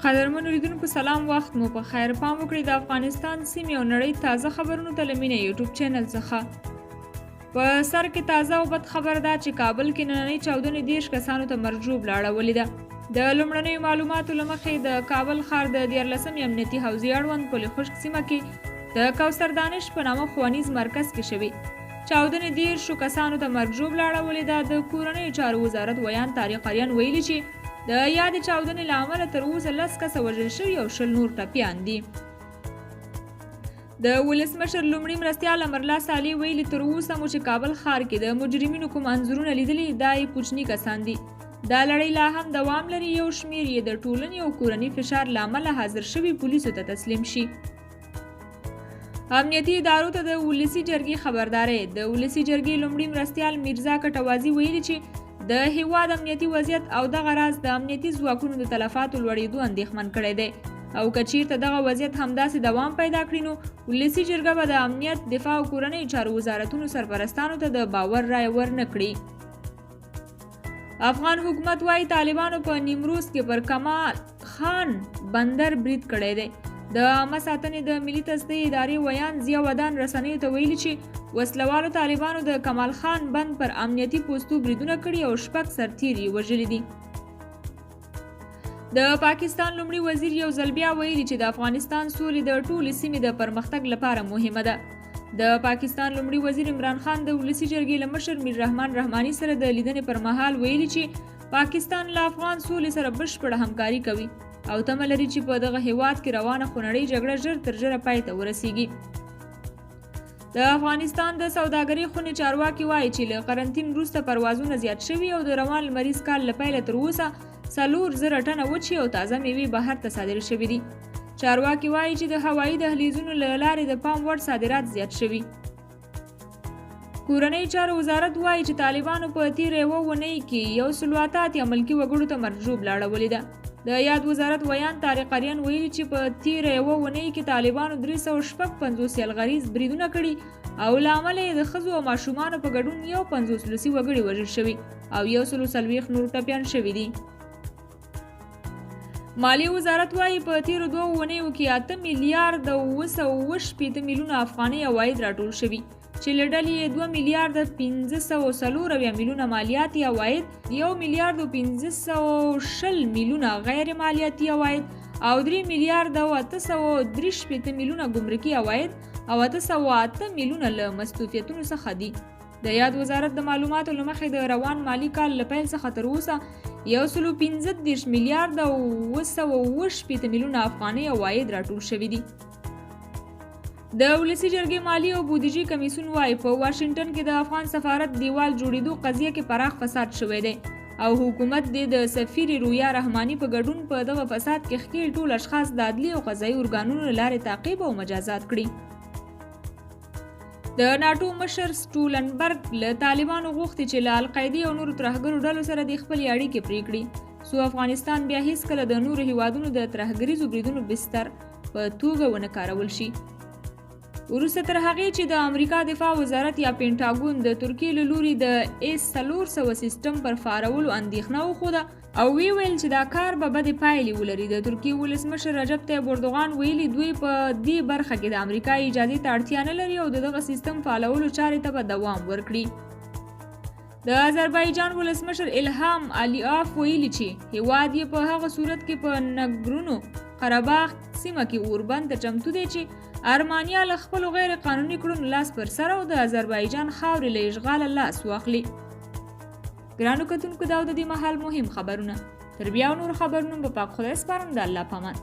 قدرمنو لیدونکو سلام، وخت مو په خیر. پام وکړئ د افغانستان سیمې او نړۍ تازه خبرونو ته له مینه یوټیوب چینل څخه. په سر کې تازه او بد خبر ده چې کابل کې نننۍ چاودنې 30 کسانو ته مرجوب لاړولې ده. د لومړنیو معلوماتو له مخې د کابل ښار د 14 امنیتي حوزې اړوند پل خشک سیمه کې د کوثر دانش په نامه ښوونیز مرکز کې شوي چاودنې 30 کسانو ته مرجوب لاړولې ده. د کورنیو چارو وزارت ویان طارق اریان ویلي چې د یادې چاودنې له امله تر اوسه 10 کسه وژل شوي او 20 نور ټپیان دي. د ولسمشر لومړي مرستیال امرالله صالح ویلي تر اوسه مو چې کابل ښار کې د مجرمینو کوم انځورونه لیدلي دا یې کوچني کسان دي. دا لړۍ لا هم دوام لري. یو شمیر یې د ټولنې او کورني فشار له امله حاضر شوي پولیسو ته تسلیم شي. امنیتي ادارو ته د ولسي جرګې خبرداری. د ولسي جرګې لومړي مرستیال میرزا کټوازي ویلي چې د هیواد امنیتي وضعیت او دغه راز د امنیتي ځواکونو د تلفاتو لوړېدو اندېښمن کړی دی او که چیرته دغه وضعیت همداسې دوام پیدا کړي نو ولسي جرګه به د امنیت، دفاع او کورنیو چارو وزارتونو سرپرستانو ته د باور رایه ورنه کړي. افغان حکومت وايي طالبانو په نیمروز کې پر کمال خان بندر برید کړی دی. د عامه ساتنې د ملي تصدیې ادارې ویان ضیا ودان رسنیو ته ویلي چې وسلوالو طالبانو د کمال خان بند پر امنیتي پوستو بریدونه کړي او 6 سرتیري یې وژلي دي. د پاکستان لومړي وزیر یو ځل بیا ویلي چې د افغانستان سولې د ټولې سیمې د پرمختګ لپاره مهمه ده. د پاکستان لومړي وزیر عمران خان د ولسي جرګې له مشر میر رحمان رحماني سره د لیدنې پر مهال ویلي چې پاکستان له افغان سولې سره بشپړه همکاري کوي او تمه لري چې په دغه هیواد کې روانه خونړۍ جګړه ژر تر ژره پای ته ورسیږي. د افغانستان د سوداګرۍ خونې چارواکي وایي چې له قرنطین وروسته پروازونه زیات شوي او د روان لمریز کال له پیله تر اوسه 4,000 ټنه وچې او تازه میوې بهر ته صادر شوي دي. چارواکي وایي چې د هوایي دهلیزونو له لارې د پام وړ صادرات زیات شوي. کورنیو چارو وزارت وایي چې طالبانو په تیره یوه اونۍ کې 188 ملکي وګړو ته مرجوب لاړولې ده. د یاد وزارت ویان طارق اریان ویلي چې په تیره یوه اونۍ کې طالبانو 356 یلغریز بریدونه کړي او له امله یې د ښځو او ماشومانو په ګډون 50 لوسي وګړي وژل شوي او 140 نور ټپیان شوي دي. مالی وزارت وایي په تیرو 2 اونیو کې 8 میلیارډ 918 میلیونه افغاني عواید راټول شوي چې له ډلې یې 2 میلیارډ 540 میلیونه مالیاتي عواید، 1 میلیارډ 520 میلیونه غیر مالیاتي عواید او 3 میلیارډ 830 میلیونه ګمرکي عواید او 808 میلیونه له مصروفیتونو څخه دي. د یاد وزارت د معلوماتو له مخې د روان مالی کال له پیل څخه تر اوسه 115 میلیارډ 918 میلیونه افغاني عواید راټول شوي دي. د ولسي جرګې مالی او بودیجې کمیسیون وايي په واشنګټن کې د افغان سفارت دیوال جوړېدو قضیه کې پراخ فساد شوی دی او حکومت د سفیر رویا رحماني په ګډون په دغه فساد کې ښکېل ټول اشخاص د عدلي او قضایي ارګانونو له لارې تعقیب او مجازات کړي. د ناټو مشر سټولنبرګ له طالبانو غوښتي چې له القاعدې او نورو ترهګرو ډلو سره د خپلې اړیکې پرې کړي څو افغانستان بیا هیڅکله د نورو هیوادونو د ترهګریزو بریدونو بستر په توګه ونه کارول شي. وروسته تر هغې چې د امریکا دفاع وزارت یا پینټاګون د ترکیې له لوري د S-400 سیسټم پر فارولو اندېښنه وښوده او ویل چې دا کار به بدې پایلې ولري. د ترکیې ولسمشر رجب طیب اردوغان ویلي دوی په دې برخه کې د امریکا اجازې ته اړتیا نه لري او دغه سیسټم فعالولو چارې ته به دوام ورکړي. د آذربایجان ولسمشر الهام الیاف ویلي چې هیواد یې په هغه صورت کې په نګورنو قرهباغ سیمه کې اوربند ته چمتو دی چې ارمانیا له خپلو غیر قانوني کړنو لاس پر سر او د آذربایجان خاورې له اشغاله لاس واخلي. ګرانو کتونکو دا د دې مهال مهم خبرونه. تر بیا نور خبرونه په پاک خدای سپارم. د الله پامان.